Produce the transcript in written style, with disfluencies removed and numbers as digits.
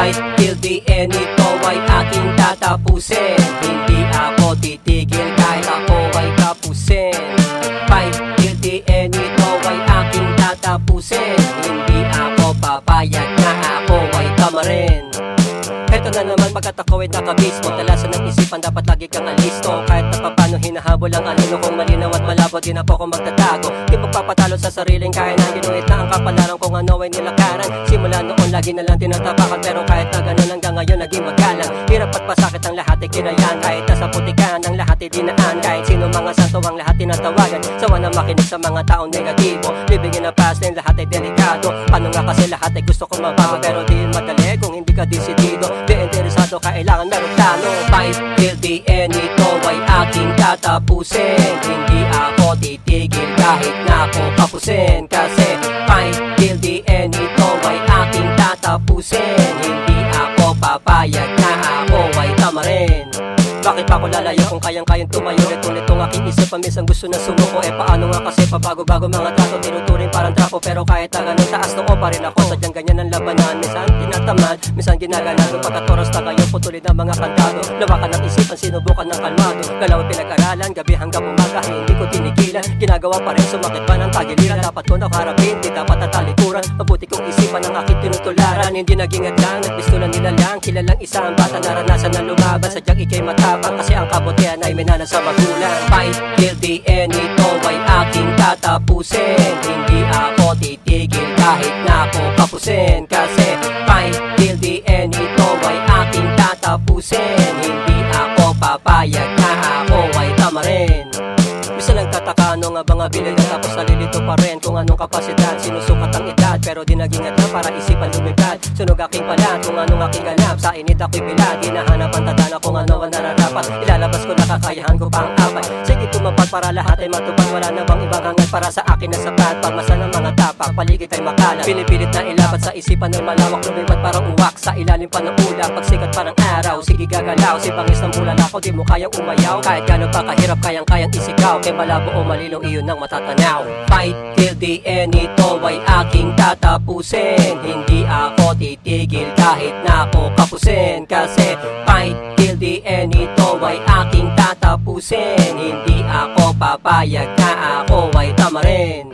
Fight till the end, ito ay aking tatapusin. Hindi ako titigil kahit ako ay kapusin. Fight till the end, ito ay aking tatapusin. Hindi ako papayag na ako ay tamarin. Heto na naman pagkat ako ay nakabismo, talasan ng isipan dapat lagi kang alisto. Kahit na papano hinahabol ang anino kong malinaw at malabo, di na po ako magtatago. Di magpapatalo sa sariling kaya na ginuhit na ang kapalaran kung ano ay nilakaran. Simula noon lagi na lang tinatapakan, pero kahit na ganun hanggang ngayon naging magalang. Hirap at pasakit ang lahat ay kinayaan, kahit nasa putikan ang lahat ay dinaan. Kahit sino mga santo ang lahat tinatawagan, sawa na makinig sa mga taong negatibo. Living in a past lane, lahat ay delikado. Paano nga kasi lahat ay gusto kong mabago, pero di madali kung hindi ka desidido. Di interesado, kailangan meron plano. Fight till the end, ito ay aking tatapusin. Hindi ako titigil kahit na ako kapusin. Kasi fight till the end, ito ay aking tatapusin. Hindi ako papayag na ako ay tamarin. Bakit pa ako lalayo kung kayang-kayang tumayo? Nito ang aking isip, minsan gusto na sumuko. Paano nga kasi pabago-bago mga trato, tinuturing parang trapo. Pero kahit na ganun, taas noo pa rin ako. Sadyang ganyan ang labanan, minsan tinatamad, minsan ginagalan. Pagkat oras na kayo, putulin ang mga kantado. Lawakan ng isipan, sinubukan ng kalmado. Galaw ang pinag-aralan, gabi hanggang umaga, hindi ko tinigilan. Ginagawa pa rin, sumakit pa ng tagiliran. Dapat ko nakaharapin, di dapat natalikuran. Mabuti kong isipan ang aking tinutularan. Hindi naging atlang, nagpistulan nila lang. Kilalang isang bata, naranasan na lumaban. Sadyang ikay matapang, kasi ang kabutihan ay minana sa magulang. Fight till the end, ito ay aking tatapusin. Hindi ako titigil kahit na ako kapusin. Kasi fight till the end, ito ay aking tatapusin. Hindi ako papayag na ako ay tamarin. Minsan nagtataka ano nga ba nga biligan, tapos nalilito pa rin kung anong kapasidad. Sinusukat ang edad pero di naging atang para isipan lumipad. Sunog aking palat kung anong aking ganap, sa init ako'y bilad. Hinahanap ang tadhana kung ano ang nararapat. Ilalabas ko na kakayahan ko pang apat. Sige tumapad para lahat ay matupad. Wala na bang ibang hangad para sa akin na sapat. Pagmasa ng mga tapak, paligid ay makalat. Pinipilit na ilapat sa isipan ng malawak. Lumipat parang uwak sa ilalim pa ng ulap. Pagsikat parang araw, sige gagalaw. Si bangis ng bulan ako, di mo kayang umayaw. Kahit gano'n pa kahirap, kayang-kayang isigaw. Kay malabo o malinaw, iyon ang matatanaw. Fight till the end, ito ay aking tatapusin. Hindi ako titigil kahit na ako kapusin. Kasi fight till the end, ito ay aking tatapusin. Hindi ako papayag na ako ay tamarin.